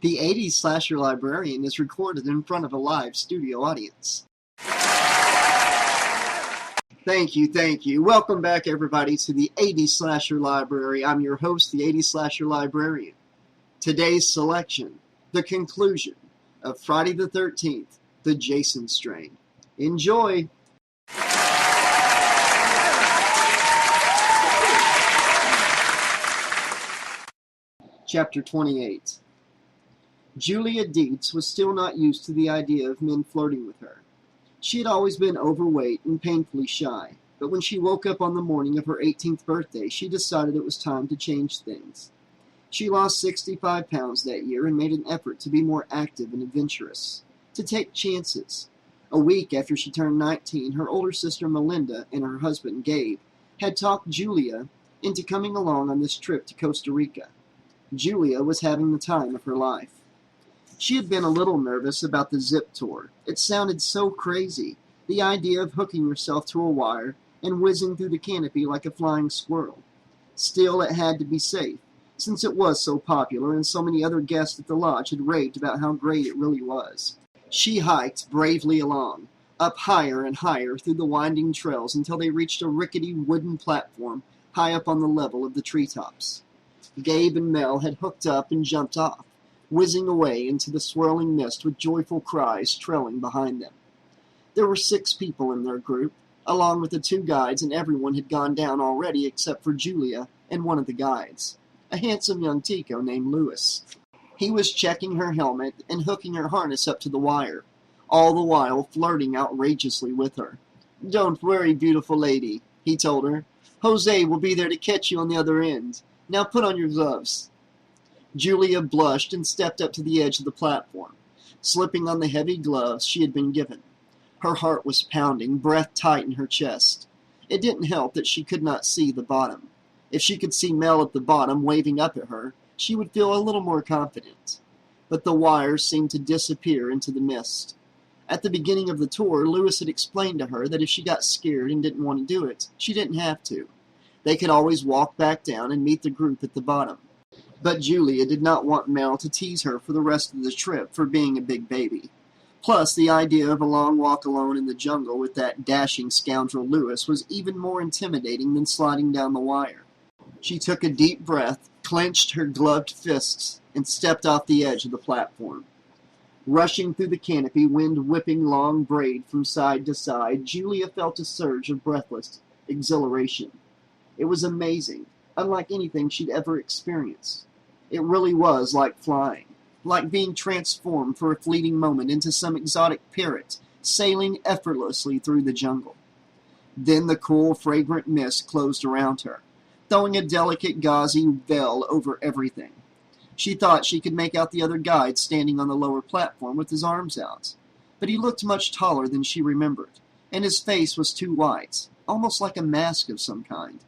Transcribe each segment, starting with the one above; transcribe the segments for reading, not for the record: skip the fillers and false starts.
The 80s Slasher Librarian is recorded in front of a live studio audience. Thank you. Welcome back, everybody, to the 80s Slasher Library. I'm your host, the 80s Slasher Librarian. Today's selection, the conclusion of Friday the 13th, the Jason Strain. Enjoy! Chapter 28. Julia Dietz was still not used to the idea of men flirting with her. She had always been overweight and painfully shy, but when she woke up on the morning of her 18th birthday, she decided it was time to change things. She lost 65 pounds that year and made an effort to be more active and adventurous, to take chances. A week after she turned 19, her older sister Melinda and her husband Gabe had talked Julia into coming along on this trip to Costa Rica. Julia was having the time of her life. She had been a little nervous about the zip tour. It sounded so crazy, the idea of hooking yourself to a wire and whizzing through the canopy like a flying squirrel. Still, it had to be safe, since it was so popular and so many other guests at the lodge had raved about how great it really was. She hiked bravely along, up higher and higher through the winding trails until they reached a rickety wooden platform high up on the level of the treetops. Gabe and Mel had hooked up and jumped off, whizzing away into the swirling mist with joyful cries trailing behind them. There were 6 people in their group, along with the 2 guides, and everyone had gone down already except for Julia and one of the guides, a handsome young Tico named Lewis. He was checking her helmet and hooking her harness up to the wire, all the while flirting outrageously with her. "Don't worry, beautiful lady," he told her. "Jose will be there to catch you on the other end. Now put on your gloves." Julia blushed and stepped up to the edge of the platform, slipping on the heavy gloves she had been given. Her heart was pounding, breath tight in her chest. It didn't help that she could not see the bottom. If she could see Mel at the bottom waving up at her, she would feel a little more confident. But the wires seemed to disappear into the mist. At the beginning of the tour, Lewis had explained to her that if she got scared and didn't want to do it, she didn't have to. They could always walk back down and meet the group at the bottom. But Julia did not want Mel to tease her for the rest of the trip for being a big baby. Plus, the idea of a long walk alone in the jungle with that dashing scoundrel Lewis was even more intimidating than sliding down the wire. She took a deep breath, clenched her gloved fists, and stepped off the edge of the platform. Rushing through the canopy, wind whipping long braid from side to side, Julia felt a surge of breathless exhilaration. It was amazing, unlike anything she'd ever experienced. It really was like flying, like being transformed for a fleeting moment into some exotic parrot, sailing effortlessly through the jungle. Then the cool, fragrant mist closed around her, throwing a delicate gauzy veil over everything. She thought she could make out the other guide standing on the lower platform with his arms out, but he looked much taller than she remembered, and his face was too white, almost like a mask of some kind.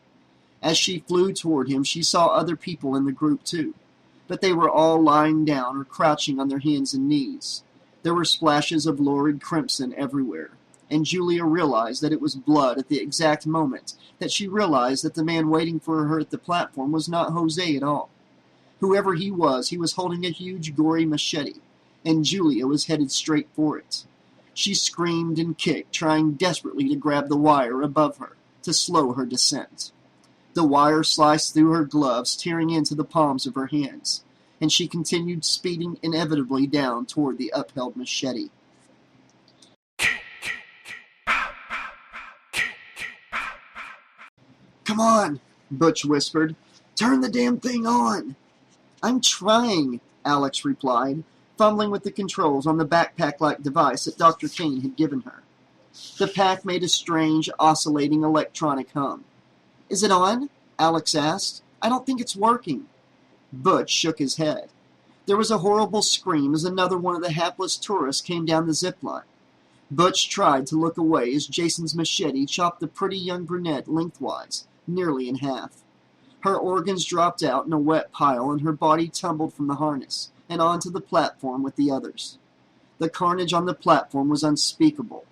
As she flew toward him, she saw other people in the group too, but they were all lying down or crouching on their hands and knees. There were splashes of lurid crimson everywhere, and Julia realized that it was blood at the exact moment that she realized that the man waiting for her at the platform was not Jose at all. Whoever he was holding a huge gory machete, and Julia was headed straight for it. She screamed and kicked, trying desperately to grab the wire above her, to slow her descent. The wire sliced through her gloves, tearing into the palms of her hands, and she continued speeding inevitably down toward the upheld machete. "Come on," Butch whispered. "Turn the damn thing on." "I'm trying," Alex replied, fumbling with the controls on the backpack-like device that Dr. Kane had given her. The pack made a strange, oscillating electronic hum. "Is it on?" Alex asked. "I don't think it's working." Butch shook his head. There was a horrible scream as another one of the hapless tourists came down the zip line. Butch tried to look away as Jason's machete chopped the pretty young brunette lengthwise, nearly in half. Her organs dropped out in a wet pile, and her body tumbled from the harness and onto the platform with the others. The carnage on the platform was unspeakable.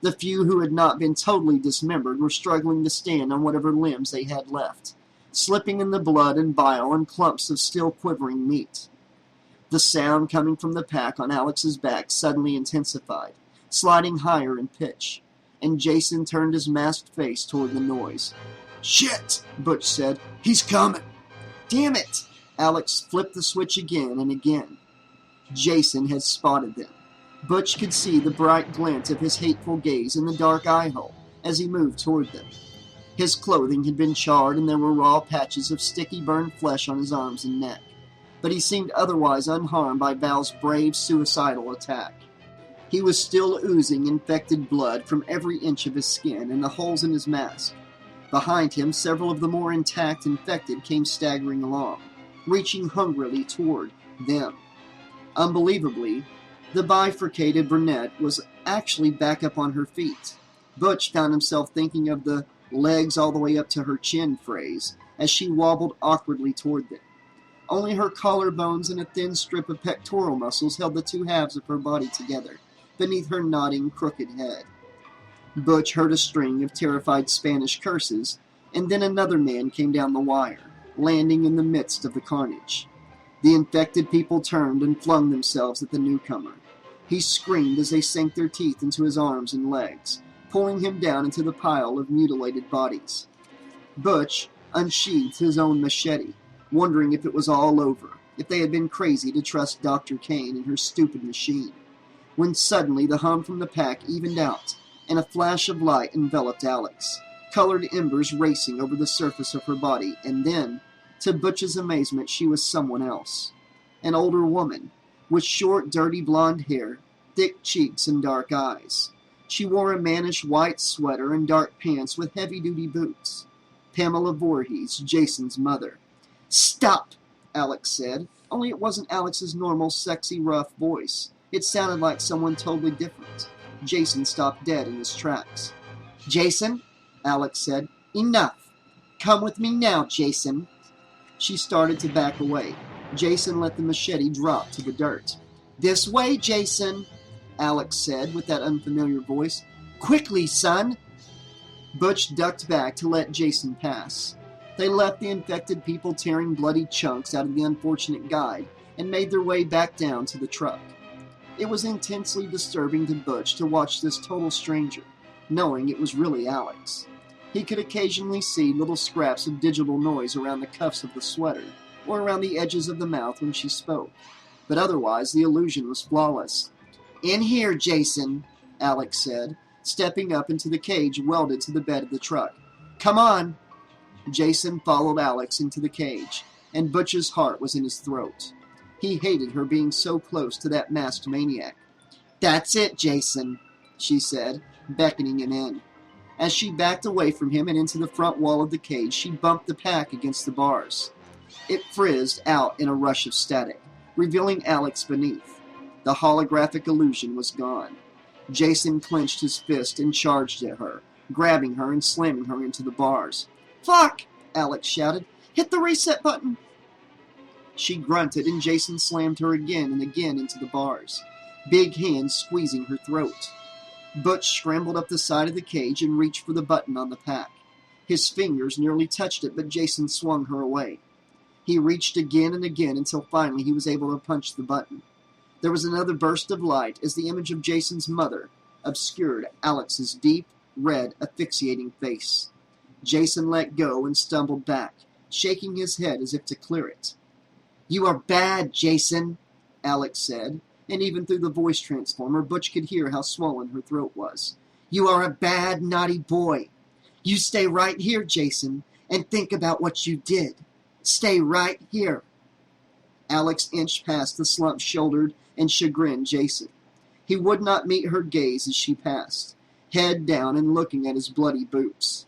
The few who had not been totally dismembered were struggling to stand on whatever limbs they had left, slipping in the blood and bile and clumps of still quivering meat. The sound coming from the pack on Alex's back suddenly intensified, sliding higher in pitch, and Jason turned his masked face toward the noise. "Shit," Butch said. "He's coming." "Damn it!" Alex flipped the switch again and again. Jason had spotted them. Butch could see the bright glint of his hateful gaze in the dark eye hole as he moved toward them. His clothing had been charred and there were raw patches of sticky burned flesh on his arms and neck, but he seemed otherwise unharmed by Val's brave suicidal attack. He was still oozing infected blood from every inch of his skin and the holes in his mask. Behind him, several of the more intact infected came staggering along, reaching hungrily toward them. Unbelievably, the bifurcated brunette was actually back up on her feet. Butch found himself thinking of the legs all the way up to her chin phrase as she wobbled awkwardly toward them. Only her collarbones and a thin strip of pectoral muscles held the two halves of her body together, beneath her nodding, crooked head. Butch heard a string of terrified Spanish curses, and then another man came down the wire, landing in the midst of the carnage. The infected people turned and flung themselves at the newcomer. He screamed as they sank their teeth into his arms and legs, pulling him down into the pile of mutilated bodies. Butch unsheathed his own machete, wondering if it was all over, if they had been crazy to trust Dr. Kane and her stupid machine, when suddenly the hum from the pack evened out, and a flash of light enveloped Alex, colored embers racing over the surface of her body, and then, to Butch's amazement, she was someone else. An older woman, with short, dirty blonde hair, thick cheeks, and dark eyes. She wore a mannish white sweater and dark pants with heavy-duty boots. Pamela Voorhees, Jason's mother. "Stop," Alex said, only it wasn't Alex's normal, sexy, rough voice. It sounded like someone totally different. Jason stopped dead in his tracks. "Jason," Alex said, "enough. Come with me now, Jason." She started to back away. Jason let the machete drop to the dirt. "This way, Jason," Alex said with that unfamiliar voice. "Quickly, son." Butch ducked back to let Jason pass. They left the infected people tearing bloody chunks out of the unfortunate guide and made their way back down to the truck. It was intensely disturbing to Butch to watch this total stranger, knowing it was really Alex. He could occasionally see little scraps of digital noise around the cuffs of the sweater or around the edges of the mouth when she spoke, but otherwise the illusion was flawless. "In here, Jason," Alex said, stepping up into the cage welded to the bed of the truck. "Come on." Jason followed Alex into the cage, and Butch's heart was in his throat. He hated her being so close to that masked maniac. "That's it, Jason," she said, beckoning him in. As she backed away from him and into the front wall of the cage, she bumped the pack against the bars. It frizzed out in a rush of static, revealing Alex beneath. The holographic illusion was gone. Jason clenched his fist and charged at her, grabbing her and slamming her into the bars. "Fuck!" Alex shouted. "Hit the reset button!" She grunted, and Jason slammed her again and again into the bars, big hands squeezing her throat. Butch scrambled up the side of the cage and reached for the button on the pack. His fingers nearly touched it, but Jason swung her away. He reached again and again until finally he was able to punch the button. There was another burst of light as the image of Jason's mother obscured Alex's deep, red, asphyxiating face. Jason let go and stumbled back, shaking his head as if to clear it. "You are bad, Jason," Alex said, and even through the voice transformer, Butch could hear how swollen her throat was. "You are a bad, naughty boy. You stay right here, Jason, and think about what you did. Stay right here." Alex inched past the slump-shouldered and chagrined Jason. He would not meet her gaze as she passed, head down and looking at his bloody boots.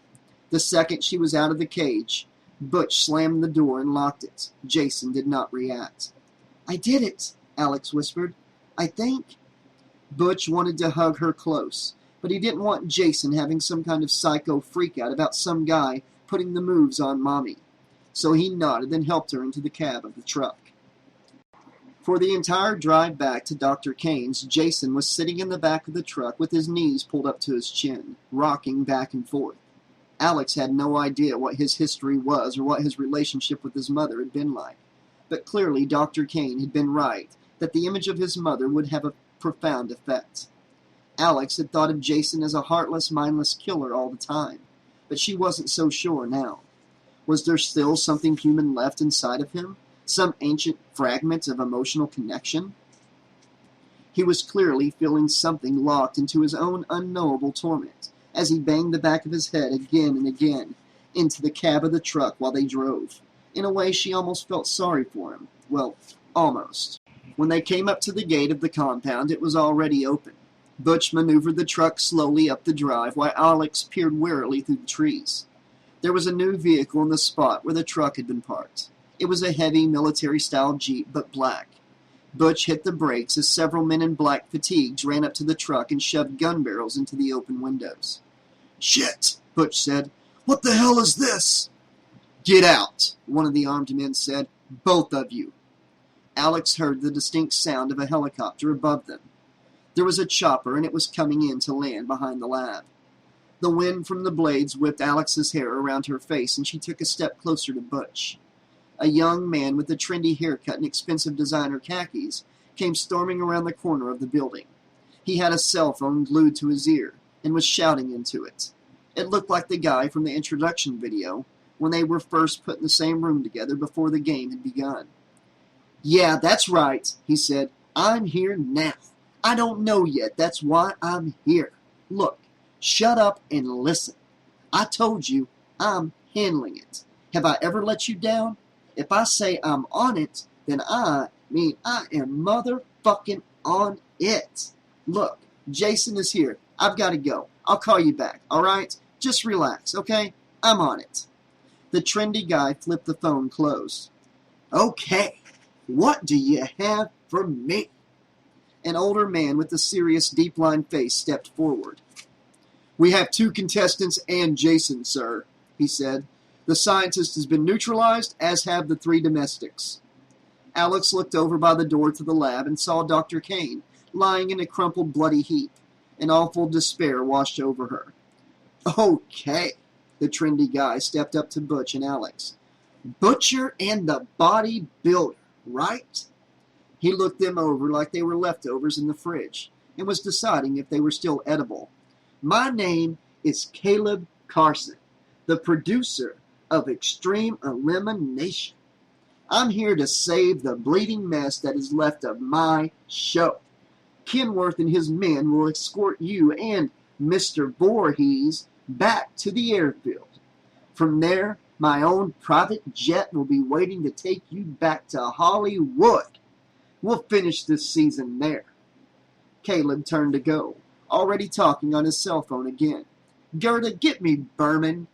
The second she was out of the cage, Butch slammed the door and locked it. Jason did not react. "I did it," Alex whispered. "I think." Butch wanted to hug her close, but he didn't want Jason having some kind of psycho freakout about some guy putting the moves on Mommy. So he nodded and helped her into the cab of the truck. For the entire drive back to Dr. Kane's, Jason was sitting in the back of the truck with his knees pulled up to his chin, rocking back and forth. Alex had no idea what his history was or what his relationship with his mother had been like. But clearly Dr. Kane had been right, that the image of his mother would have a profound effect. Alex had thought of Jason as a heartless, mindless killer all the time, but she wasn't so sure now. Was there still something human left inside of him? Some ancient fragment of emotional connection? He was clearly feeling something locked into his own unknowable torment, as he banged the back of his head again and again into the cab of the truck while they drove. In a way, she almost felt sorry for him. Well, almost. When they came up to the gate of the compound, it was already open. Butch maneuvered the truck slowly up the drive while Alex peered warily through the trees. There was a new vehicle in the spot where the truck had been parked. It was a heavy military-style Jeep, but black. Butch hit the brakes as several men in black fatigues ran up to the truck and shoved gun barrels into the open windows. "Shit," Butch said. "What the hell is this?" "Get out," one of the armed men said. "Both of you." Alex heard the distinct sound of a helicopter above them. There was a chopper, and it was coming in to land behind the lab. The wind from the blades whipped Alex's hair around her face, and she took a step closer to Butch. A young man with a trendy haircut and expensive designer khakis came storming around the corner of the building. He had a cell phone glued to his ear and was shouting into it. It looked like the guy from the introduction video when they were first put in the same room together before the game had begun. "Yeah, that's right," he said. "I'm here now. I don't know yet. That's why I'm here. Look, shut up and listen. I told you I'm handling it. Have I ever let you down? If I say I'm on it, then I mean I am motherfucking on it. Look, Jason is here. I've got to go. I'll call you back, all right? Just relax, okay? I'm on it." The trendy guy flipped the phone closed. "Okay, what do you have for me?" An older man with a serious, deep-lined face stepped forward. "We have 2 contestants and Jason, sir," he said. "The scientist has been neutralized, as have the 3 domestics." Alex looked over by the door to the lab and saw Dr. Kane lying in a crumpled, bloody heap. An awful despair washed over her. "Okay." The trendy guy stepped up to Butch and Alex. "Butcher and the bodybuilder, right?" He looked them over like they were leftovers in the fridge and was deciding if they were still edible. "My name is Caleb Carson, the producer of Extreme Elimination. I'm here to save the bleeding mess that is left of my show. Kenworth and his men will escort you and Mr. Voorhees back to the airfield. From there, my own private jet will be waiting to take you back to Hollywood. We'll finish this season there." Caleb turned to go, already talking on his cell phone again. "Gerda, get me Berman.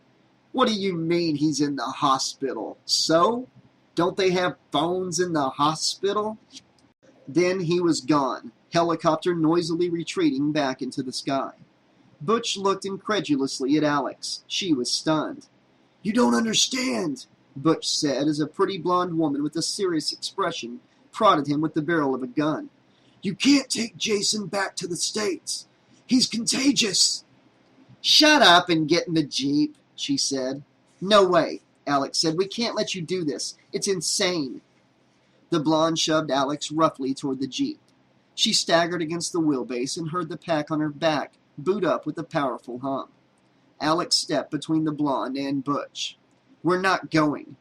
What do you mean he's in the hospital? So? Don't they have phones in the hospital?" Then he was gone, helicopter noisily retreating back into the sky. Butch looked incredulously at Alex. She was stunned. "You don't understand," Butch said as a pretty blonde woman with a serious expression prodded him with the barrel of a gun. "You can't take Jason back to the States. He's contagious." "Shut up and get in the Jeep," she said. "No way," Alex said. "We can't let you do this. It's insane." The blonde shoved Alex roughly toward the Jeep. She staggered against the wheelbase and heard the pack on her back boot up with a powerful hum. Alex stepped between the blonde and Butch. "We're not going."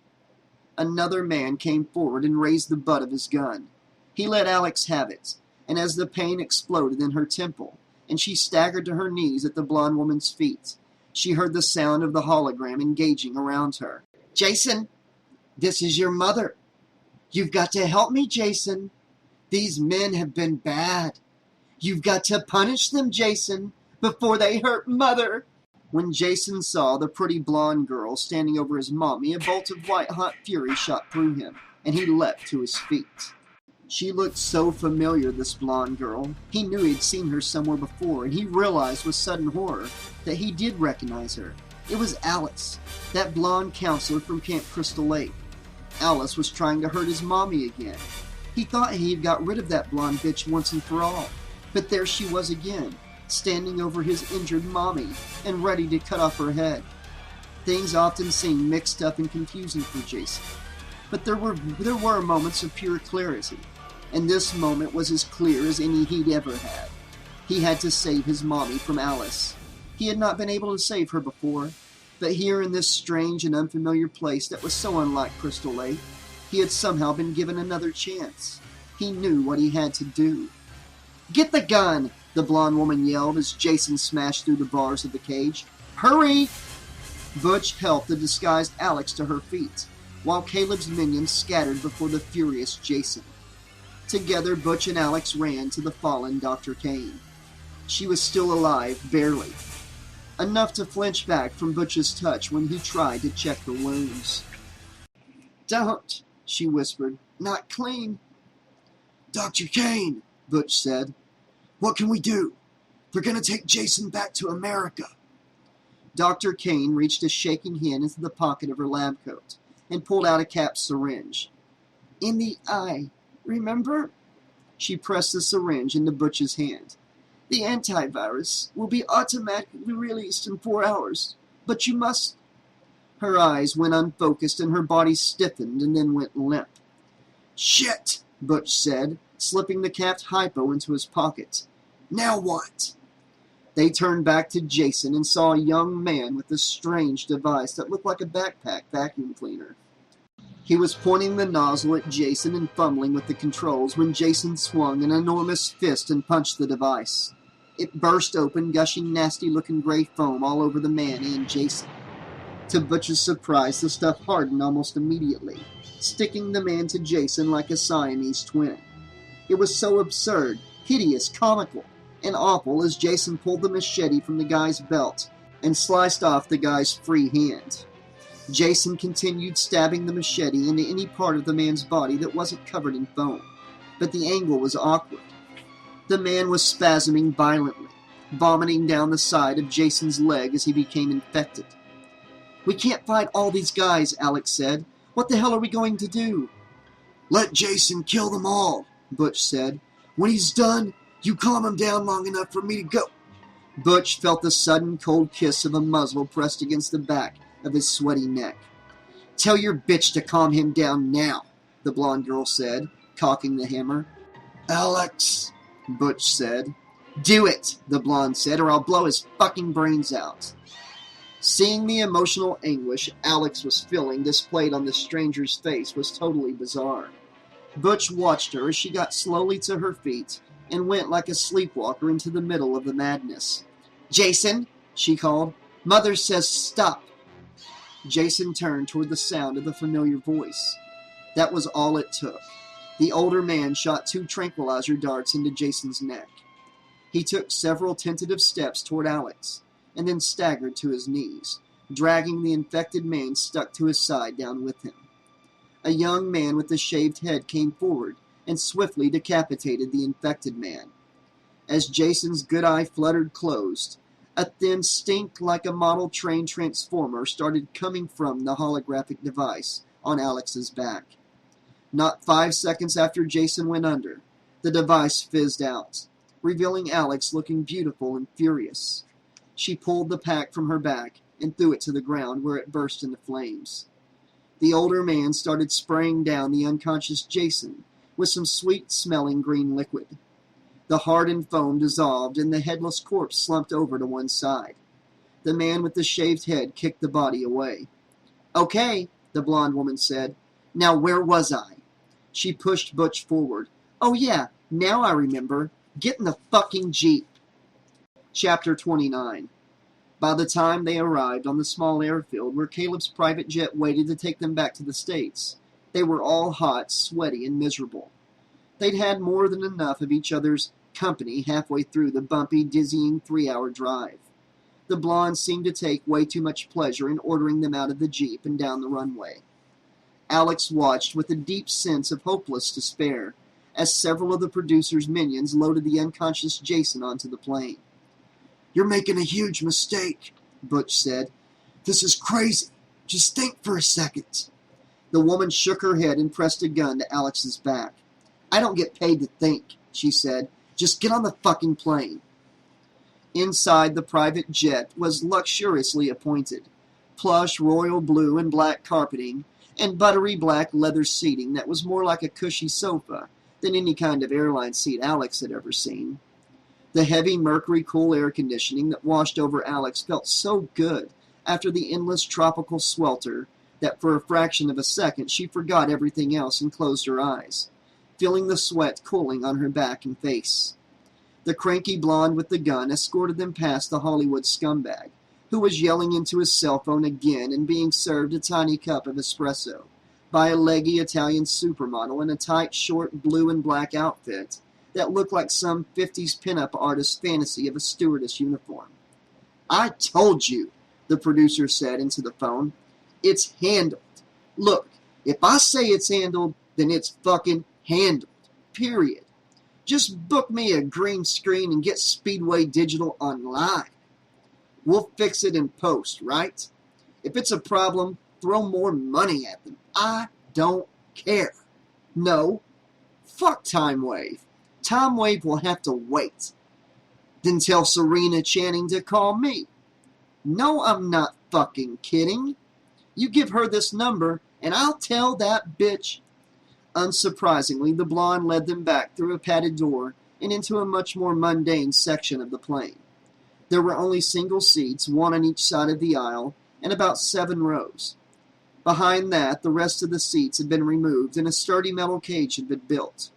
Another man came forward and raised the butt of his gun. He let Alex have it, and as the pain exploded in her temple, and she staggered to her knees at the blonde woman's feet, she heard the sound of the hologram engaging around her. "Jason, this is your mother. You've got to help me, Jason. These men have been bad. You've got to punish them, Jason, before they hurt Mother." When Jason saw the pretty blonde girl standing over his mommy, a bolt of white-hot fury shot through him, and he leapt to his feet. She looked so familiar, this blonde girl. He knew he'd seen her somewhere before, and he realized with sudden horror that he did recognize her. It was Alice, that blonde counselor from Camp Crystal Lake. Alice was trying to hurt his mommy again. He thought he had got rid of that blonde bitch once and for all, but there she was again, standing over his injured mommy and ready to cut off her head. Things often seemed mixed up and confusing for Jason. But there were moments of pure clarity, and this moment was as clear as any he'd ever had. He had to save his mommy from Alice. He had not been able to save her before, but here in this strange and unfamiliar place that was so unlike Crystal Lake, he had somehow been given another chance. He knew what he had to do. "Get the gun!" the blonde woman yelled as Jason smashed through the bars of the cage. "Hurry!" Butch helped the disguised Alex to her feet, while Caleb's minions scattered before the furious Jason. Together, Butch and Alex ran to the fallen Dr. Kane. She was still alive, barely. Enough to flinch back from Butch's touch when he tried to check her wounds. "Don't," she whispered. "Not clean." "Dr. Kane," Butch said. "What can we do? They're going to take Jason back to America." Dr. Kane reached a shaking hand into the pocket of her lab coat and pulled out a capped syringe. "In the eye, remember?" She pressed the syringe into Butch's hand. "The antivirus will be automatically released in 4 hours, but you must..." Her eyes went unfocused and her body stiffened and then went limp. "Shit," Butch said, slipping the capped hypo into his pocket. "Now what?" They turned back to Jason and saw a young man with a strange device that looked like a backpack vacuum cleaner. He was pointing the nozzle at Jason and fumbling with the controls when Jason swung an enormous fist and punched the device. It burst open, gushing nasty-looking gray foam all over the man and Jason. To Butch's surprise, the stuff hardened almost immediately, sticking the man to Jason like a Siamese twin. It was so absurd, hideous, comical, and awful as Jason pulled the machete from the guy's belt and sliced off the guy's free hand. Jason continued stabbing the machete into any part of the man's body that wasn't covered in foam, but the angle was awkward. The man was spasming violently, vomiting down the side of Jason's leg as he became infected. "We can't fight all these guys," Alex said. "What the hell are we going to do?" "Let Jason kill them all," Butch said. "When he's done, you calm him down long enough for me to go." Butch felt the sudden cold kiss of a muzzle pressed against the back of his sweaty neck. "Tell your bitch to calm him down now," the blonde girl said, cocking the hammer. "Alex," Butch said. "Do it," the blonde said, "or I'll blow his fucking brains out." Seeing the emotional anguish Alex was feeling displayed on the stranger's face was totally bizarre. Butch watched her as she got slowly to her feet and went like a sleepwalker into the middle of the madness. "Jason," she called. "Mother says stop." Jason turned toward the sound of the familiar voice. That was all it took. The older man shot 2 tranquilizer darts into Jason's neck. He took several tentative steps toward Alex, and then staggered to his knees, dragging the infected man stuck to his side down with him. A young man with a shaved head came forward and swiftly decapitated the infected man. As Jason's good eye fluttered closed, a thin stink like a model train transformer started coming from the holographic device on Alex's back. Not 5 seconds after Jason went under, the device fizzed out, revealing Alex looking beautiful and furious. She pulled the pack from her back and threw it to the ground where it burst into flames. The older man started spraying down the unconscious Jason with some sweet-smelling green liquid. The hardened foam dissolved and the headless corpse slumped over to one side. The man with the shaved head kicked the body away. "Okay," the blonde woman said. "Now where was I?" She pushed Butch forward. "Oh yeah, now I remember. Get in the fucking Jeep." Chapter 29. By the time they arrived on the small airfield where Caleb's private jet waited to take them back to the States, they were all hot, sweaty, and miserable. They'd had more than enough of each other's company halfway through the bumpy, dizzying 3-hour drive. The blonde seemed to take way too much pleasure in ordering them out of the Jeep and down the runway. Alex watched with a deep sense of hopeless despair as several of the producer's minions loaded the unconscious Jason onto the plane. "You're making a huge mistake," Butch said. "This is crazy. Just think for a second." The woman shook her head and pressed a gun to Alex's back. "I don't get paid to think," she said. "Just get on the fucking plane." Inside, the private jet was luxuriously appointed. Plush royal blue and black carpeting, and buttery black leather seating that was more like a cushy sofa than any kind of airline seat Alex had ever seen. The heavy mercury-cool air conditioning that washed over Alex felt so good after the endless tropical swelter that for a fraction of a second she forgot everything else and closed her eyes, feeling the sweat cooling on her back and face. The cranky blonde with the gun escorted them past the Hollywood scumbag, who was yelling into his cell phone again and being served a tiny cup of espresso by a leggy Italian supermodel in a tight, short blue and black outfit that looked like some 50s pinup artist's fantasy of a stewardess uniform. "I told you," the producer said into the phone. "It's handled. Look, if I say it's handled, then it's fucking handled. Period. Just book me a green screen and get Speedway Digital online. We'll fix it in post, right? If it's a problem, throw more money at them. I don't care. No. Fuck Time Wave. Time Wave will have to wait. Then tell Serena Channing to call me. No, I'm not fucking kidding. You give her this number, and I'll tell that bitch." Unsurprisingly, the blonde led them back through a padded door and into a much more mundane section of the plane. There were only single seats, one on each side of the aisle, and about 7 rows. Behind that, the rest of the seats had been removed and a sturdy metal cage had been built.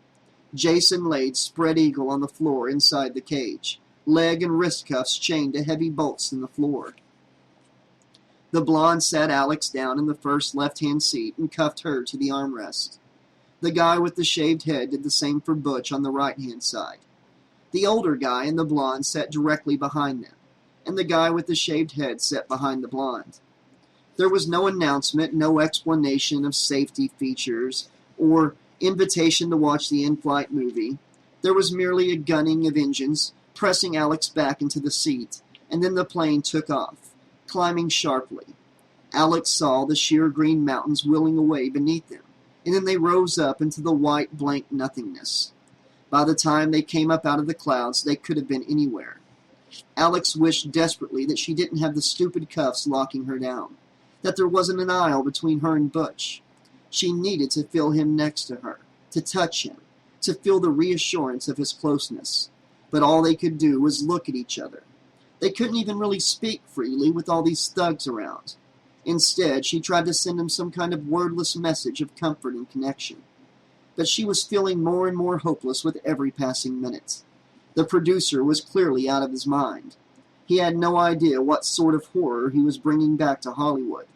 Jason laid spread eagle on the floor inside the cage, leg and wrist cuffs chained to heavy bolts in the floor. The blonde sat Alex down in the first left-hand seat and cuffed her to the armrest. The guy with the shaved head did the same for Butch on the right-hand side. The older guy and the blonde sat directly behind them, and the guy with the shaved head sat behind the blonde. There was no announcement, no explanation of safety features, or invitation to watch the in-flight movie. There was merely a gunning of engines, pressing Alex back into the seat, and then the plane took off, climbing sharply. Alex saw the sheer green mountains wheeling away beneath them, and then they rose up into the white, blank nothingness. By the time they came up out of the clouds, they could have been anywhere. Alex wished desperately that she didn't have the stupid cuffs locking her down, that there wasn't an aisle between her and Butch. She needed to feel him next to her, to touch him, to feel the reassurance of his closeness. But all they could do was look at each other. They couldn't even really speak freely with all these thugs around. Instead, she tried to send him some kind of wordless message of comfort and connection. But she was feeling more and more hopeless with every passing minute. The producer was clearly out of his mind. He had no idea what sort of horror he was bringing back to Hollywood.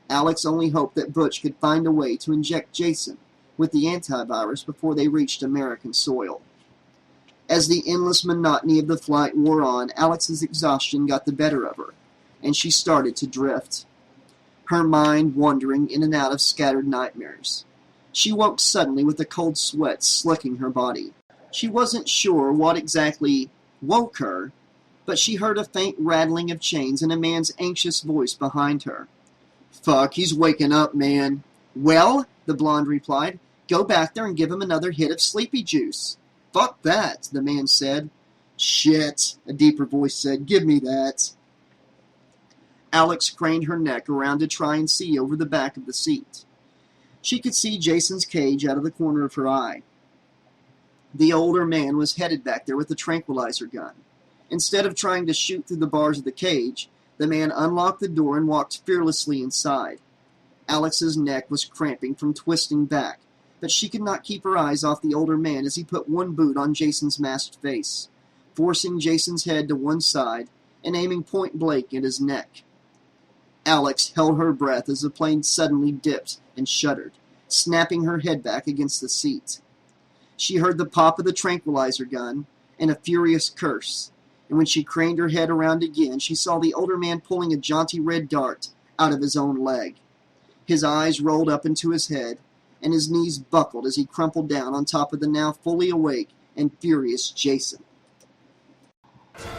Alex only hoped that Butch could find a way to inject Jason with the antivirus before they reached American soil. As the endless monotony of the flight wore on, Alex's exhaustion got the better of her, and she started to drift, her mind wandering in and out of scattered nightmares. She woke suddenly with a cold sweat slicking her body. She wasn't sure what exactly woke her, but she heard a faint rattling of chains and a man's anxious voice behind her. "Fuck, he's waking up, man." "Well," the blonde replied, "go back there and give him another hit of sleepy juice." "Fuck that," the man said. "Shit," a deeper voice said, "give me that." Alex craned her neck around to try and see over the back of the seat. She could see Jason's cage out of the corner of her eye. The older man was headed back there with a tranquilizer gun. Instead of trying to shoot through the bars of the cage, the man unlocked the door and walked fearlessly inside. Alex's neck was cramping from twisting back, but she could not keep her eyes off the older man as he put one boot on Jason's masked face, forcing Jason's head to one side and aiming point blank at his neck. Alex held her breath as the plane suddenly dipped and shuddered, snapping her head back against the seat. She heard the pop of the tranquilizer gun and a furious curse, and when she craned her head around again, she saw the older man pulling a jaunty red dart out of his own leg. His eyes rolled up into his head, and his knees buckled as he crumpled down on top of the now fully awake and furious Jason.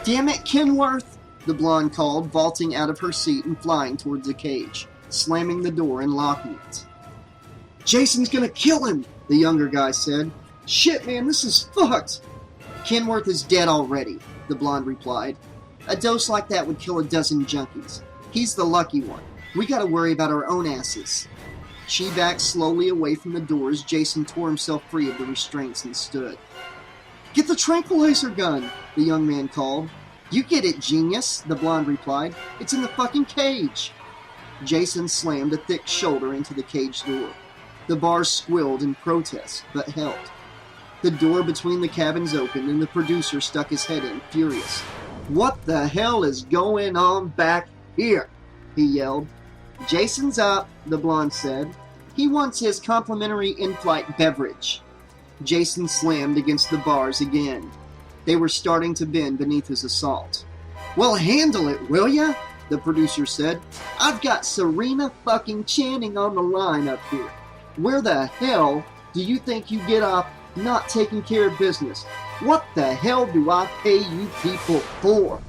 "Damn it, Kenworth!" the blonde called, vaulting out of her seat and flying towards the cage, slamming the door and locking it. "Jason's gonna kill him," the younger guy said. "Shit, man, this is fucked." "Kenworth is dead already," the blonde replied. "A dose like that would kill a dozen junkies. He's the lucky one. We gotta worry about our own asses." She backed slowly away from the door as Jason tore himself free of the restraints and stood. "Get the tranquilizer gun," the young man called. "You get it, genius," the blonde replied. "It's in the fucking cage." Jason slammed a thick shoulder into the cage door. The bars squealed in protest, but held. The door between the cabins opened and the producer stuck his head in, furious. "What the hell is going on back here?" he yelled. "Jason's up," the blonde said. "He wants his complimentary in-flight beverage." Jason slammed against the bars again. They were starting to bend beneath his assault. "Well, handle it, will ya?" the producer said. "I've got Serena fucking Channing on the line up here. Where the hell do you think you get off not taking care of business? What the hell do I pay you people for?"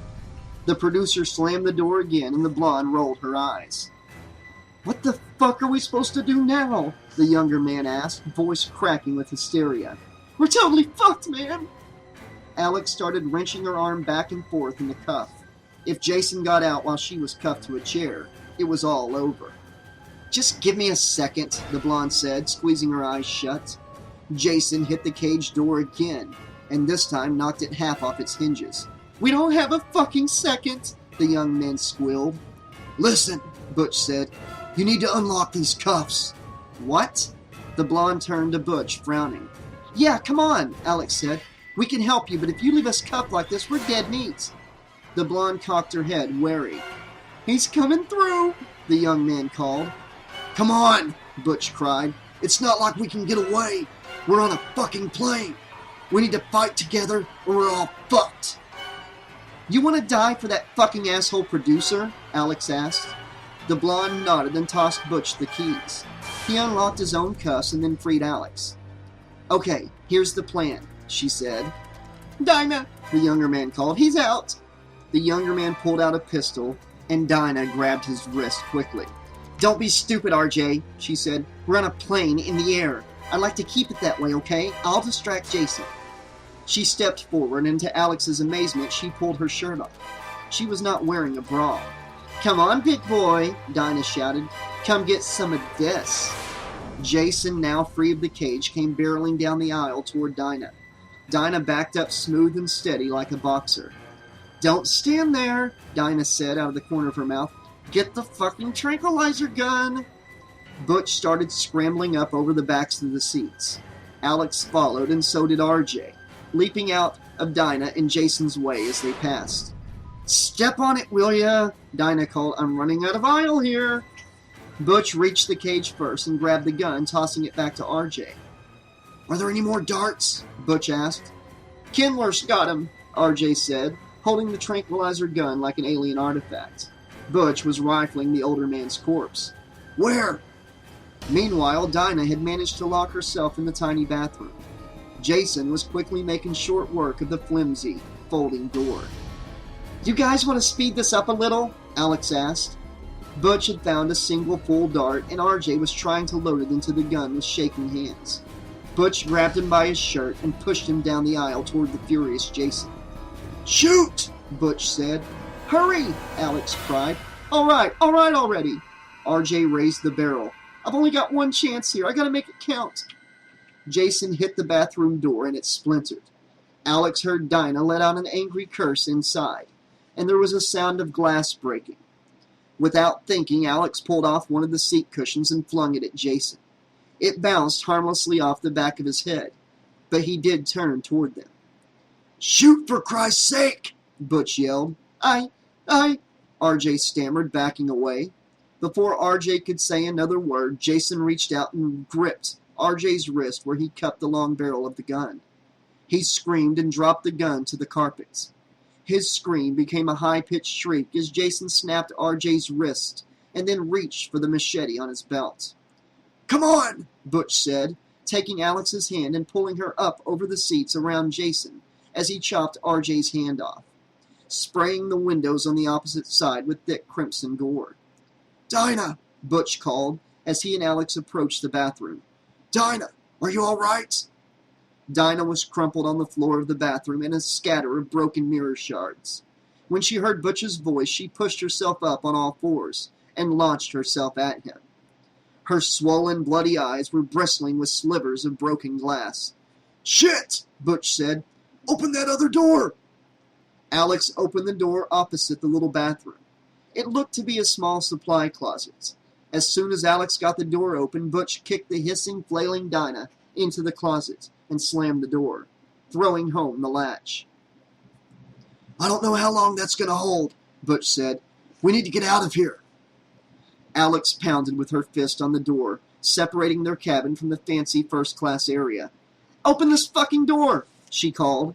The producer slammed the door again and the blonde rolled her eyes. "What the fuck are we supposed to do now?" the younger man asked, voice cracking with hysteria. "We're totally fucked, man!" Alex started wrenching her arm back and forth in the cuff. If Jason got out while she was cuffed to a chair, it was all over. "Just give me a second," the blonde said, squeezing her eyes shut. Jason hit the cage door again, and this time knocked it half off its hinges. "We don't have a fucking second," the young man squealed. "Listen," Butch said. "You need to unlock these cuffs." "What?" The blonde turned to Butch, frowning. "Yeah, come on," Alex said. "We can help you, but if you leave us cuffed like this, we're dead meat." The blonde cocked her head, wary. "He's coming through," the young man called. "Come on," Butch cried. "It's not like we can get away. We're on a fucking plane. We need to fight together or we're all fucked." "You want to die for that fucking asshole producer?" Alex asked. The blonde nodded and tossed Butch the keys. He unlocked his own cuffs and then freed Alex. "Okay, here's the plan," she said. "Dinah," the younger man called. "He's out." The younger man pulled out a pistol, and Dinah grabbed his wrist quickly. "Don't be stupid, RJ," she said. "We're on a plane in the air. I'd like to keep it that way, okay? I'll distract Jason." She stepped forward, and to Alex's amazement, she pulled her shirt off. She was not wearing a bra. "Come on, big boy," Dinah shouted. "Come get some of this." Jason, now free of the cage, came barreling down the aisle toward Dinah. Dinah backed up smooth and steady like a boxer. "Don't stand there," Dinah said out of the corner of her mouth. "Get the fucking tranquilizer gun." Butch started scrambling up over the backs of the seats. Alex followed, and so did RJ, leaping out of Dinah and Jason's way as they passed. "Step on it, will ya?" Dinah called. "I'm running out of aisle here." Butch reached the cage first and grabbed the gun, tossing it back to RJ. "Are there any more darts?" Butch asked. "Kindler's got 'em," RJ said, holding the tranquilizer gun like an alien artifact. Butch was rifling the older man's corpse. "Where?" Meanwhile, Dinah had managed to lock herself in the tiny bathroom. Jason was quickly making short work of the flimsy, folding door. "You guys want to speed this up a little?" Alex asked. Butch had found a single full dart, and RJ was trying to load it into the gun with shaking hands. Butch grabbed him by his shirt and pushed him down the aisle toward the furious Jason. "Shoot!" Butch said. "Hurry!" Alex cried. All right already." RJ raised the barrel. "I've only got one chance here. I gotta make it count." Jason hit the bathroom door and it splintered. Alex heard Dinah let out an angry curse inside, and there was a sound of glass breaking. Without thinking, Alex pulled off one of the seat cushions and flung it at Jason. It bounced harmlessly off the back of his head, but he did turn toward them. "Shoot, for Christ's sake!" Butch yelled. I, RJ stammered, backing away. Before RJ could say another word, Jason reached out and gripped RJ's wrist where he cupped the long barrel of the gun. He screamed and dropped the gun to the carpet. His scream became a high-pitched shriek as Jason snapped RJ's wrist and then reached for the machete on his belt. "Come on," Butch said, taking Alex's hand and pulling her up over the seats around Jason as he chopped RJ's hand off, spraying the windows on the opposite side with thick crimson gore. "Dinah," Butch called as he and Alex approached the bathroom. "Dinah, are you all right?" Dinah was crumpled on the floor of the bathroom in a scatter of broken mirror shards. When she heard Butch's voice, she pushed herself up on all fours and launched herself at him. Her swollen, bloody eyes were bristling with slivers of broken glass. "Shit!" Butch said. "Open that other door!" Alex opened the door opposite the little bathroom. It looked to be a small supply closet. As soon as Alex got the door open, Butch kicked the hissing, flailing Dinah into the closet and slammed the door, throwing home the latch. "I don't know how long that's going to hold," Butch said. "We need to get out of here." Alex pounded with her fist on the door, separating their cabin from the fancy first-class area. "Open this fucking door!" she called.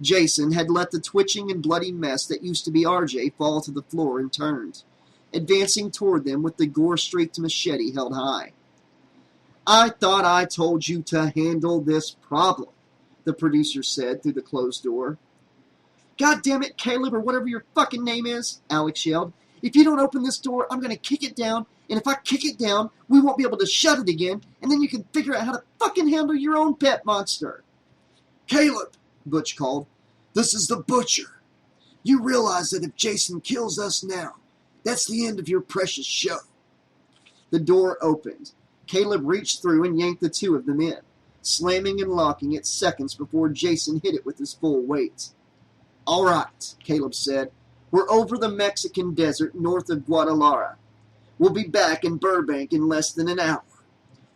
Jason had let the twitching and bloody mess that used to be RJ fall to the floor and turned, advancing toward them with the gore-streaked machete held high. "I thought I told you to handle this problem," the producer said through the closed door. "God damn it, Caleb, or whatever your fucking name is," Alex yelled. "If you don't open this door, I'm going to kick it down, and if I kick it down, we won't be able to shut it again, and then you can figure out how to fucking handle your own pet monster." "Caleb," Butch called, "this is the Butcher. You realize that if Jason kills us now, that's the end of your precious show." The door opened. Caleb reached through and yanked the two of them in, slamming and locking it seconds before Jason hit it with his full weight. "All right," Caleb said. "We're over the Mexican desert north of Guadalajara. We'll be back in Burbank in less than an hour.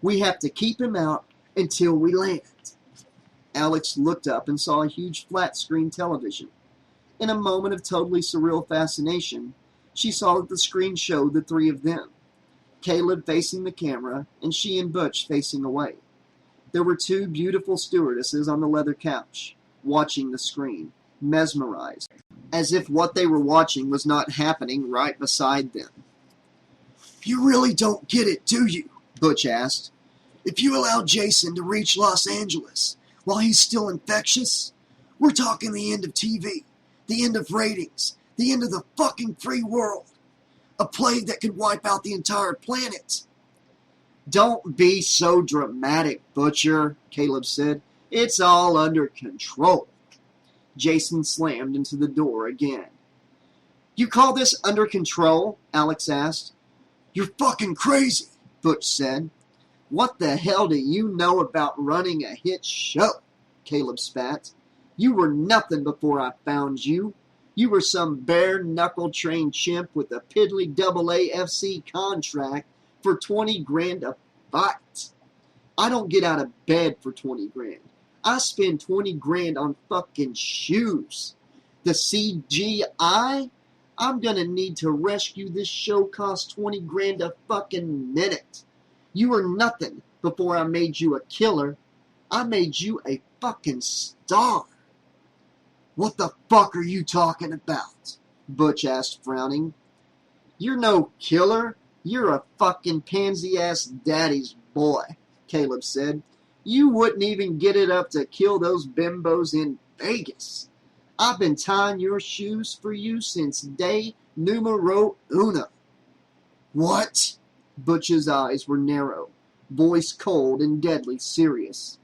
We have to keep him out until we land." Alex looked up and saw a huge flat-screen television. In a moment of totally surreal fascination, she saw that the screen showed the three of them, Caleb facing the camera and she and Butch facing away. There were two beautiful stewardesses on the leather couch, watching the screen, mesmerized, as if what they were watching was not happening right beside them. "You really don't get it, do you?" Butch asked. "If you allow Jason to reach Los Angeles while he's still infectious, we're talking the end of TV, the end of ratings, the end of the fucking free world. A plague that could wipe out the entire planet." "Don't be so dramatic, Butcher," Caleb said. "It's all under control." Jason slammed into the door again. "You call this under control?" Alex asked. "You're fucking crazy," Butch said. "What the hell do you know about running a hit show?" Caleb spat. "You were nothing before I found you. You were some bare-knuckle trained chimp with a piddly AAFC contract for 20 grand a fight. I don't get out of bed for 20 grand. I spend 20 grand on fucking shoes. The CGI? I'm gonna need to rescue this show costs 20 grand a fucking minute. You were nothing before I made you a killer. I made you a fucking star." "What the fuck are you talking about?" Butch asked, frowning. "You're no killer. You're a fucking pansy-ass daddy's boy," Caleb said. "You wouldn't even get it up to kill those bimbos in Vegas. I've been tying your shoes for you since day numero uno." "What?" Butch's eyes were narrow, voice cold and deadly serious.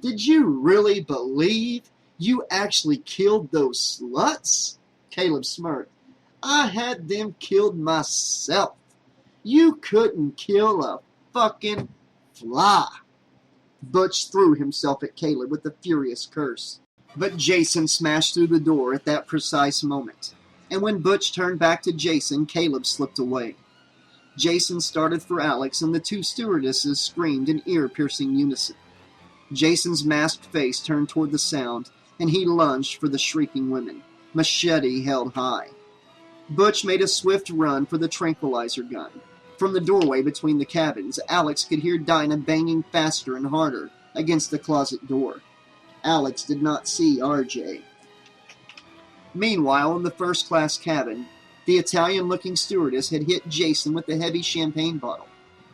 "Did you really believe you actually killed those sluts?" Caleb smirked. "I had them killed myself. You couldn't kill a fucking fly." Butch threw himself at Caleb with a furious curse. But Jason smashed through the door at that precise moment. And when Butch turned back to Jason, Caleb slipped away. Jason started for Alex, and the two stewardesses screamed in ear-piercing unison. Jason's masked face turned toward the sound, and he lunged for the shrieking women, machete held high. Butch made a swift run for the tranquilizer gun. From the doorway between the cabins, Alex could hear Dinah banging faster and harder against the closet door. Alex did not see RJ. Meanwhile, in the first-class cabin, the Italian-looking stewardess had hit Jason with a heavy champagne bottle.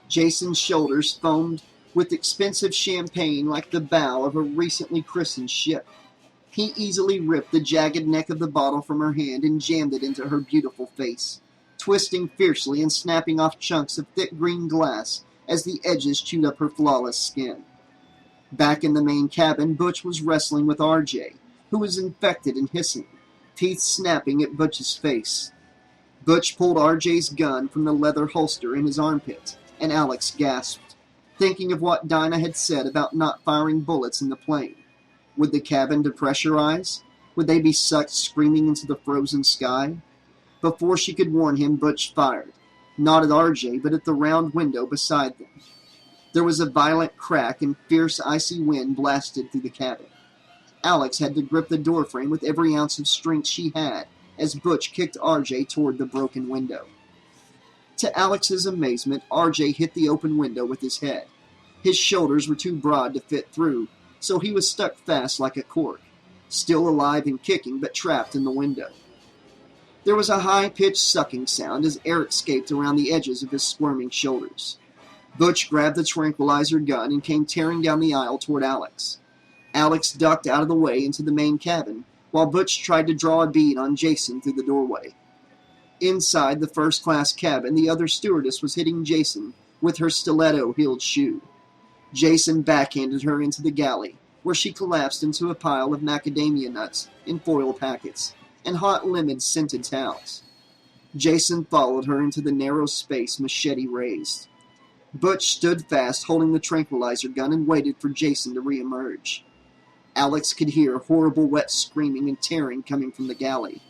Jason's shoulders foamed with expensive champagne like the bow of a recently christened ship. He easily ripped the jagged neck of the bottle from her hand and jammed it into her beautiful face, twisting fiercely and snapping off chunks of thick green glass as the edges chewed up her flawless skin. Back in the main cabin, Butch was wrestling with RJ, who was infected and hissing, teeth snapping at Butch's face. Butch pulled RJ's gun from the leather holster in his armpit and Alex gasped, thinking of what Dinah had said about not firing bullets in the plane. Would the cabin depressurize? Would they be sucked screaming into the frozen sky? Before she could warn him, Butch fired. Not at RJ, but at the round window beside them. There was a violent crack, and fierce icy wind blasted through the cabin. Alex had to grip the doorframe with every ounce of strength she had as Butch kicked RJ toward the broken window. To Alex's amazement, RJ hit the open window with his head. His shoulders were too broad to fit through, so he was stuck fast like a cork, still alive and kicking, but trapped in the window. There was a high-pitched sucking sound as air escaped around the edges of his squirming shoulders. Butch grabbed the tranquilizer gun and came tearing down the aisle toward Alex. Alex ducked out of the way into the main cabin, while Butch tried to draw a bead on Jason through the doorway. Inside the first-class cabin, the other stewardess was hitting Jason with her stiletto-heeled shoe. Jason backhanded her into the galley, where she collapsed into a pile of macadamia nuts in foil packets and hot lemon-scented towels. Jason followed her into the narrow space, machete raised. Butch stood fast, holding the tranquilizer gun, and waited for Jason to reemerge. Alex could hear horrible wet screaming and tearing coming from the galley.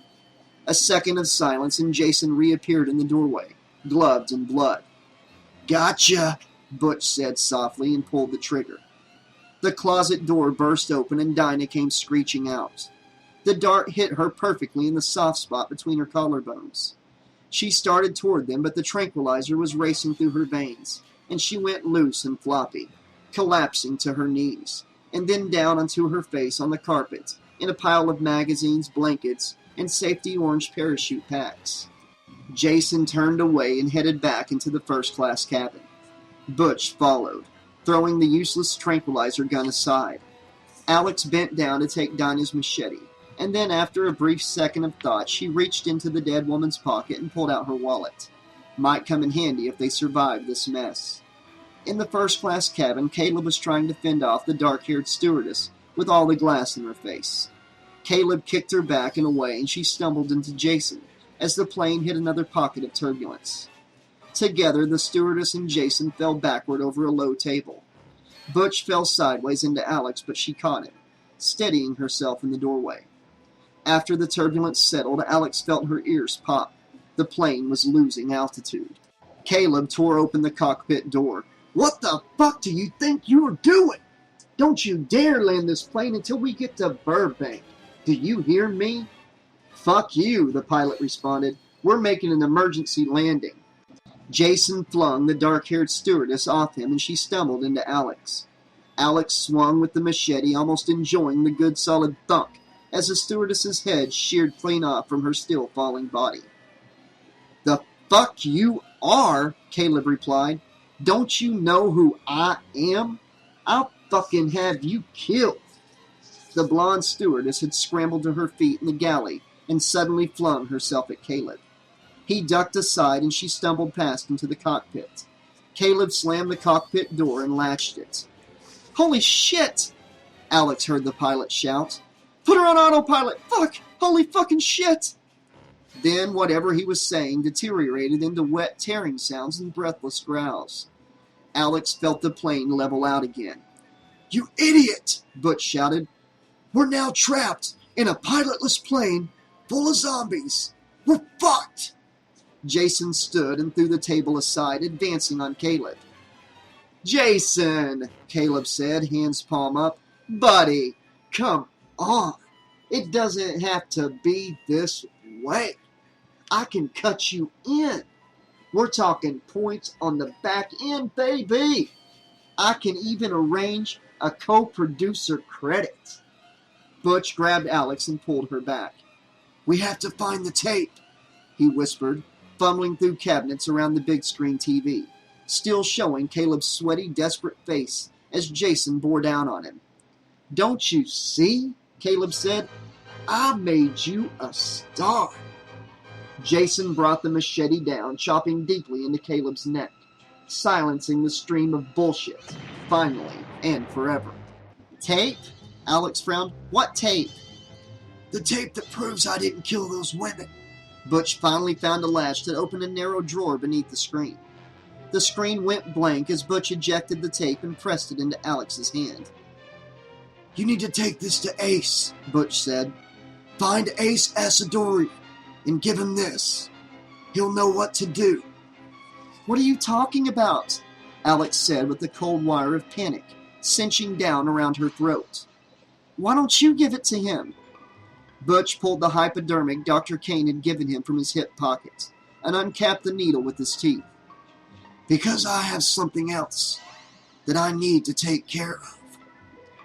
A second of silence, and Jason reappeared in the doorway, gloved in blood. "Gotcha," Butch said softly and pulled the trigger. The closet door burst open and Dinah came screeching out. The dart hit her perfectly in the soft spot between her collarbones. She started toward them, but the tranquilizer was racing through her veins, and she went loose and floppy, collapsing to her knees, and then down onto her face on the carpet, in a pile of magazines, blankets, and safety orange parachute packs. Jason turned away and headed back into the first-class cabin. Butch followed, throwing the useless tranquilizer gun aside. Alex bent down to take Dinah's machete, and then after a brief second of thought, she reached into the dead woman's pocket and pulled out her wallet. Might come in handy if they survived this mess. In the first-class cabin, Caleb was trying to fend off the dark-haired stewardess with all the glass in her face. Caleb kicked her back and away, and she stumbled into Jason as the plane hit another pocket of turbulence. Together, the stewardess and Jason fell backward over a low table. Butch fell sideways into Alex, but she caught him, steadying herself in the doorway. After the turbulence settled, Alex felt her ears pop. The plane was losing altitude. Caleb tore open the cockpit door. "What the fuck do you think you're doing? Don't you dare land this plane until we get to Burbank. Do you hear me?" "Fuck you," the pilot responded. "We're making an emergency landing." Jason flung the dark-haired stewardess off him, and she stumbled into Alex. Alex swung with the machete, almost enjoying the good solid thunk as the stewardess's head sheared clean off from her still falling body. "The fuck you are," Caleb replied. "Don't you know who I am? I'll fucking have you killed." The blonde stewardess had scrambled to her feet in the galley and suddenly flung herself at Caleb. He ducked aside and she stumbled past into the cockpit. Caleb slammed the cockpit door and latched it. "Holy shit!" Alex heard the pilot shout. "Put her on autopilot! Fuck! Holy fucking shit!" Then whatever he was saying deteriorated into wet tearing sounds and breathless growls. Alex felt the plane level out again. "You idiot!" Butch shouted. "We're now trapped in a pilotless plane full of zombies. We're fucked!" Jason stood and threw the table aside, advancing on Caleb. "Jason," Caleb said, hands palm up. "Buddy, come on. It doesn't have to be this way. I can cut you in. We're talking points on the back end, baby. I can even arrange a co-producer credit." Butch grabbed Alex and pulled her back. "We have to find the tape," he whispered, fumbling through cabinets around the big screen TV, still showing Caleb's sweaty, desperate face as Jason bore down on him. "Don't you see?" Caleb said. "I made you a star." Jason brought the machete down, chopping deeply into Caleb's neck, silencing the stream of bullshit, finally and forever. "Tape?" Alex frowned. "What tape?" "The tape that proves I didn't kill those women." Butch finally found a latch that opened a narrow drawer beneath the screen. The screen went blank as Butch ejected the tape and pressed it into Alex's hand. "You need to take this to Ace," Butch said. "Find Ace Asadorian and give him this. He'll know what to do." "What are you talking about?" Alex said with the cold wire of panic cinching down around her throat. "Why don't you give it to him?" Butch pulled the hypodermic Dr. Kane had given him from his hip pocket and uncapped the needle with his teeth. "Because I have something else that I need to take care of."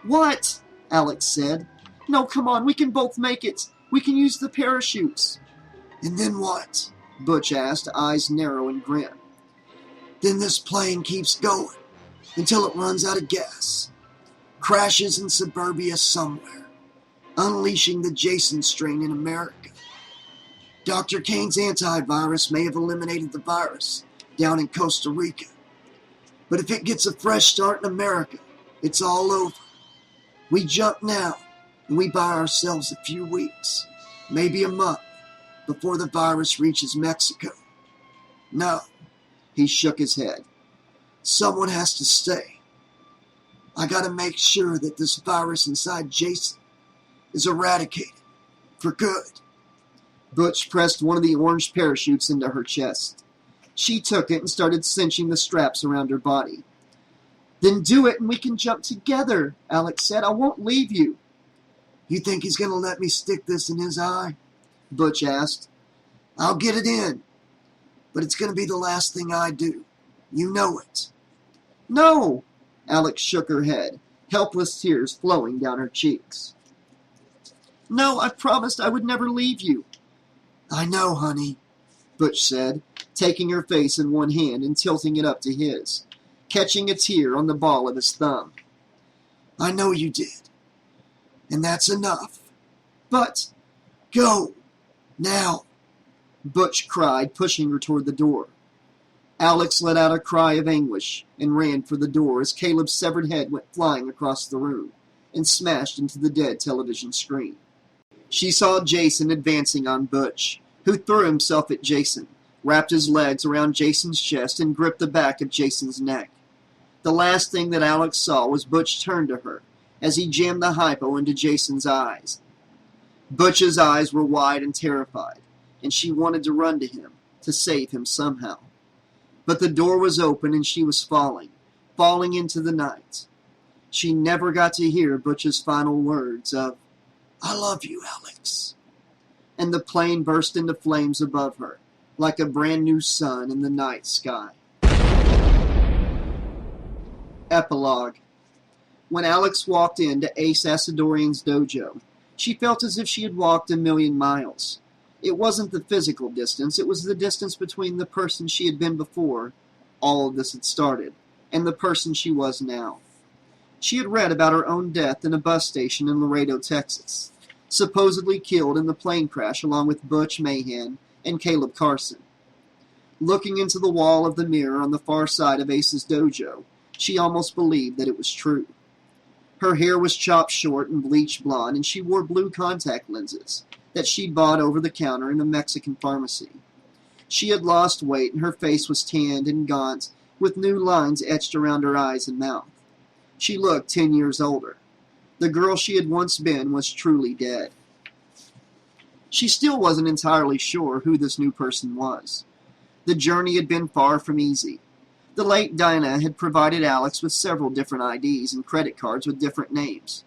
"What?" Alex said. "No, come on, we can both make it. We can use the parachutes." "And then what?" Butch asked, eyes narrow and grim. "Then this plane keeps going until it runs out of gas. Crashes in suburbia somewhere, unleashing the Jason strain in America. Dr. Kane's antivirus may have eliminated the virus down in Costa Rica. But if it gets a fresh start in America, it's all over. We jump now, and we buy ourselves a few weeks, maybe a month, before the virus reaches Mexico. No," he shook his head. "Someone has to stay. I gotta make sure that this virus inside Jason is eradicated for good." Butch pressed one of the orange parachutes into her chest. She took it and started cinching the straps around her body. "Then do it and we can jump together," Alex said. "I won't leave you." "You think he's going to let me stick this in his eye?" Butch asked. "I'll get it in, but it's going to be the last thing I do. You know it." "No!" Alex shook her head, helpless tears flowing down her cheeks. "No, I promised I would never leave you." "I know, honey," Butch said, taking her face in one hand and tilting it up to his, catching a tear on the ball of his thumb. "I know you did. And that's enough. But go. Now," Butch cried, pushing her toward the door. Alex let out a cry of anguish and ran for the door as Caleb's severed head went flying across the room and smashed into the dead television screen. She saw Jason advancing on Butch, who threw himself at Jason, wrapped his legs around Jason's chest, and gripped the back of Jason's neck. The last thing that Alex saw was Butch turn to her as he jammed the hypo into Jason's eyes. Butch's eyes were wide and terrified, and she wanted to run to him, to save him somehow. But the door was open and she was falling into the night. She never got to hear Butch's final words of, "I love you, Alex." And the plane burst into flames above her, like a brand new sun in the night sky. Epilogue. When Alex walked into Ace Asadorian's dojo, she felt as if she had walked 1,000,000 miles. It wasn't the physical distance, it was the distance between the person she had been before all of this had started, and the person she was now. She had read about her own death in a bus station in Laredo, Texas, supposedly killed in the plane crash along with Butch Mahan and Caleb Carson. Looking into the wall of the mirror on the far side of Ace's dojo, she almost believed that it was true. Her hair was chopped short and bleached blonde, and she wore blue contact lenses that she bought over the counter in a Mexican pharmacy. She had lost weight, and her face was tanned and gaunt, with new lines etched around her eyes and mouth. She looked 10 years older. The girl she had once been was truly dead. She still wasn't entirely sure who this new person was. The journey had been far from easy. The late Dinah had provided Alex with several different IDs and credit cards with different names,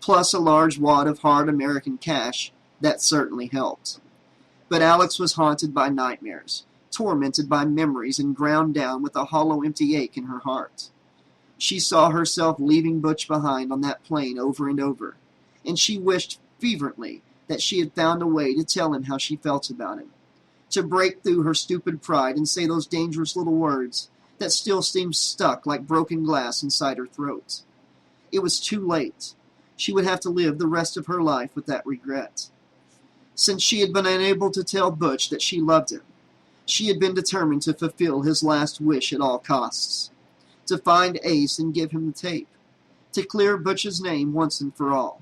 plus a large wad of hard American cash. That certainly helped. But Alex was haunted by nightmares, tormented by memories, and ground down with a hollow, empty ache in her heart. She saw herself leaving Butch behind on that plane over and over, and she wished fervently that she had found a way to tell him how she felt about him, to break through her stupid pride and say those dangerous little words that still seemed stuck like broken glass inside her throat. It was too late. She would have to live the rest of her life with that regret. Since she had been unable to tell Butch that she loved him, she had been determined to fulfill his last wish at all costs, to find Ace and give him the tape, to clear Butch's name once and for all.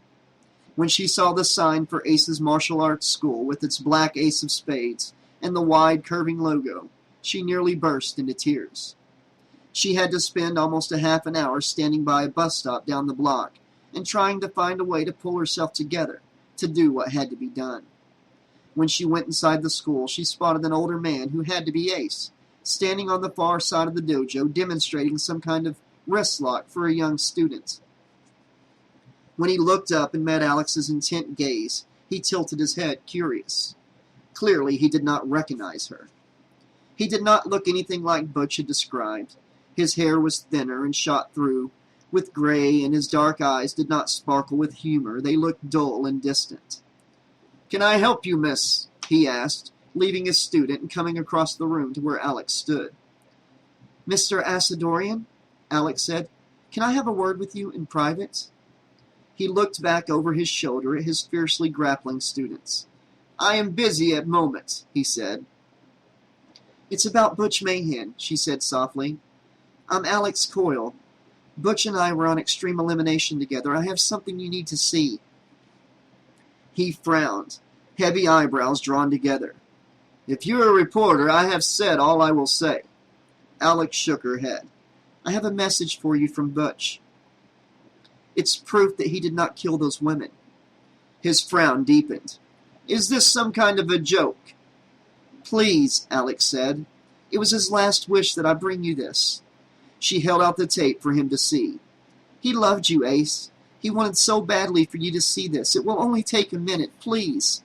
When she saw the sign for Ace's martial arts school with its black ace of spades and the wide curving logo, she nearly burst into tears. She had to spend almost a half an hour standing by a bus stop down the block and trying to find a way to pull herself together to do what had to be done. When she went inside the school, she spotted an older man who had to be Ace, standing on the far side of the dojo demonstrating some kind of wrist lock for a young student. When he looked up and met Alex's intent gaze, he tilted his head, curious. Clearly, he did not recognize her. He did not look anything like Butch had described. His hair was thinner and shot through with gray, and his dark eyes did not sparkle with humor. They looked dull and distant. "Can I help you, miss?" he asked, leaving his student and coming across the room to where Alex stood. "Mr. Asadorian," Alex said, "can I have a word with you in private?" He looked back over his shoulder at his fiercely grappling students. "I am busy at moment," he said. "It's about Butch Mahan," she said softly. "I'm Alex Coyle. Butch and I were on Extreme Elimination together. I have something you need to see." He frowned, heavy eyebrows drawn together. "If you're a reporter, I have said all I will say." Alex shook her head. "I have a message for you from Butch. It's proof that he did not kill those women." His frown deepened. "Is this some kind of a joke?" "Please," Alex said. "It was his last wish that I bring you this." She held out the tape for him to see. "He loved you, Ace. He wanted so badly for you to see this. It will only take a minute, please."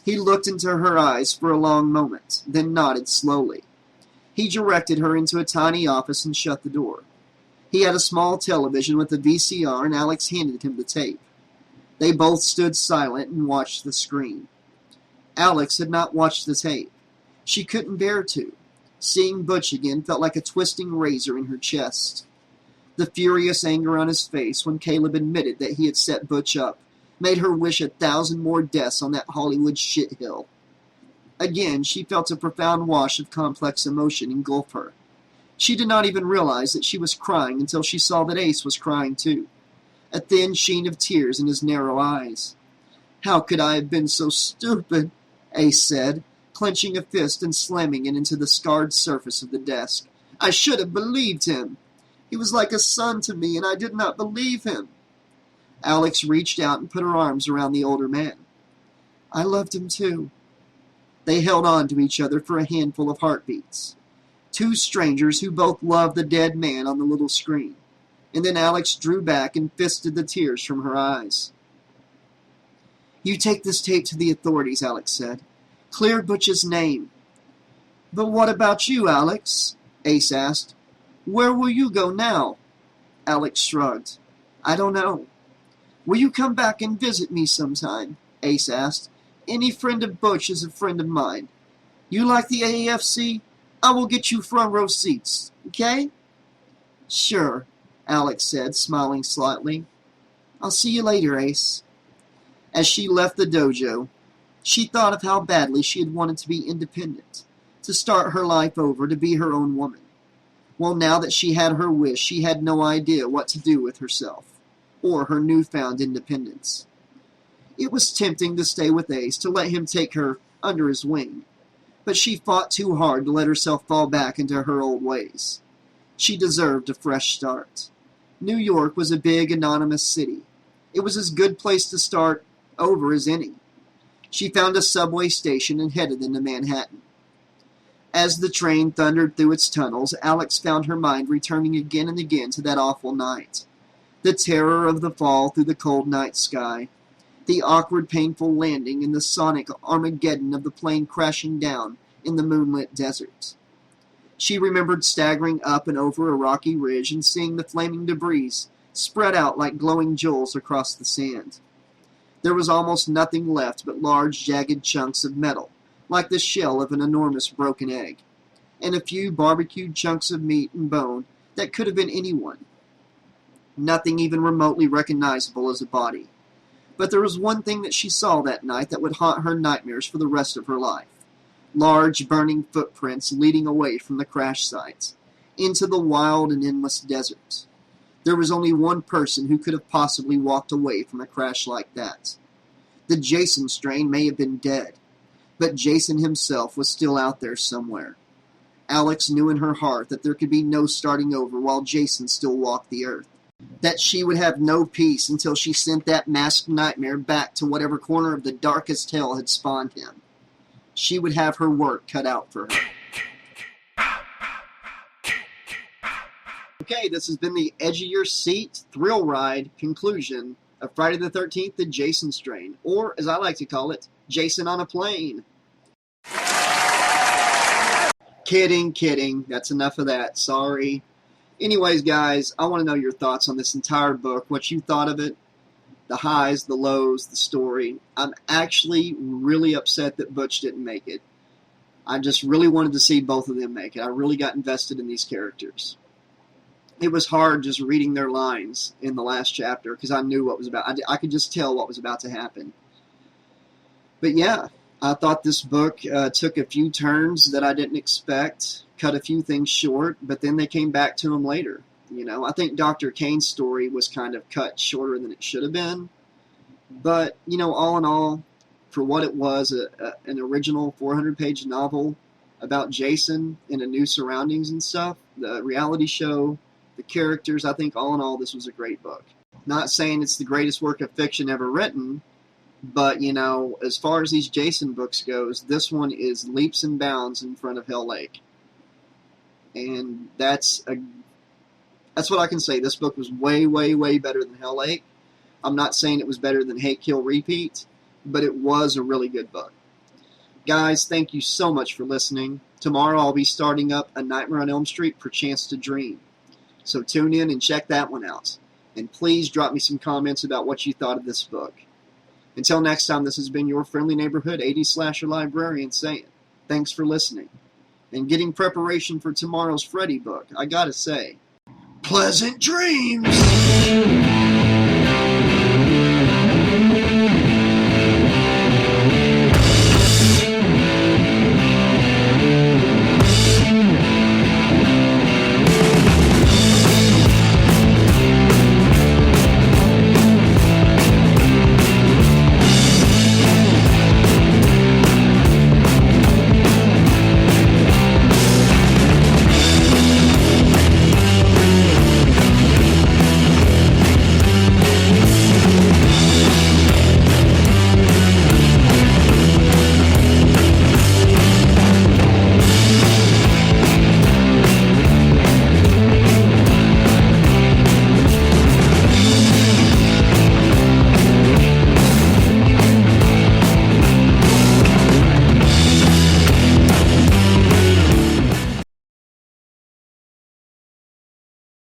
He looked into her eyes for a long moment, then nodded slowly. He directed her into a tiny office and shut the door. He had a small television with a VCR, and Alex handed him the tape. They both stood silent and watched the screen. Alex had not watched the tape. She couldn't bear to. Seeing Butch again felt like a twisting razor in her chest. The furious anger on his face when Caleb admitted that he had set Butch up made her wish 1,000 more deaths on that Hollywood shithill. Again, she felt a profound wash of complex emotion engulf her. She did not even realize that she was crying until she saw that Ace was crying too, a thin sheen of tears in his narrow eyes. "How could I have been so stupid?" Ace said, clenching a fist and slamming it into the scarred surface of the desk. "I should have believed him. He was like a son to me, and I did not believe him." Alex reached out and put her arms around the older man. "I loved him too." They held on to each other for a handful of heartbeats. Two strangers who both loved the dead man on the little screen. And then Alex drew back and fisted the tears from her eyes. "You take this tape to the authorities," Alex said. "Clear Butch's name." "But what about you, Alex?" Ace asked. "Where will you go now?" Alex shrugged. "I don't know." "Will you come back and visit me sometime?" Ace asked. "Any friend of Butch is a friend of mine. You like the AAFC? I will get you front row seats, okay?" "Sure," Alex said, smiling slightly. "I'll see you later, Ace." As she left the dojo, she thought of how badly she had wanted to be independent, to start her life over, to be her own woman. Well, now that she had her wish, she had no idea what to do with herself, or her newfound independence. It was tempting to stay with Ace, to let him take her under his wing, but she fought too hard to let herself fall back into her old ways. She deserved a fresh start. New York was a big, anonymous city. It was as good a place to start over as any. She found a subway station and headed into Manhattan. As the train thundered through its tunnels, Alex found her mind returning again and again to that awful night. The terror of the fall through the cold night sky. The awkward, painful landing and the sonic Armageddon of the plane crashing down in the moonlit desert. She remembered staggering up and over a rocky ridge and seeing the flaming debris spread out like glowing jewels across the sand. There was almost nothing left but large, jagged chunks of metal, like the shell of an enormous broken egg, and a few barbecued chunks of meat and bone that could have been anyone. Nothing even remotely recognizable as a body. But there was one thing that she saw that night that would haunt her nightmares for the rest of her life. Large, burning footprints leading away from the crash sites, into the wild and endless desert. There was only one person who could have possibly walked away from a crash like that. The Jason strain may have been dead, but Jason himself was still out there somewhere. Alex knew in her heart that there could be no starting over while Jason still walked the earth. That she would have no peace until she sent that masked nightmare back to whatever corner of the darkest hell had spawned him. She would have her work cut out for her. Okay, this has been the edge of your seat, thrill ride conclusion of Friday the 13th, the Jason strain, or as I like to call it, Jason on a plane. Kidding. That's enough of that. Sorry. Anyways, guys, I want to know your thoughts on this entire book, what you thought of it, the highs, the lows, the story. I'm actually really upset that Butch didn't make it. I just really wanted to see both of them make it. I really got invested in these characters. It was hard just reading their lines in the last chapter because I knew what was about. I could just tell what was about to happen. But yeah, I thought this book took a few turns that I didn't expect, cut a few things short, but then they came back to them later. You know, I think Dr. Kane's story was kind of cut shorter than it should have been. But, you know, all in all, for what it was, an original 400-page novel about Jason in a new surroundings and stuff, the reality show, the characters, I think all in all, this was a great book. Not saying it's the greatest work of fiction ever written, but, you know, as far as these Jason books goes, this one is leaps and bounds in front of Hell Lake. And that's what I can say. This book was way, way, way better than Hell Lake. I'm not saying it was better than Hate, Kill, Repeat, but it was a really good book. Guys, thank you so much for listening. Tomorrow I'll be starting up A Nightmare on Elm Street, Perchance to Dream. So tune in and check that one out. And please drop me some comments about what you thought of this book. Until next time, this has been your friendly neighborhood 80s slasher librarian saying, thanks for listening. And getting preparation for tomorrow's Freddy book, I gotta say, pleasant dreams!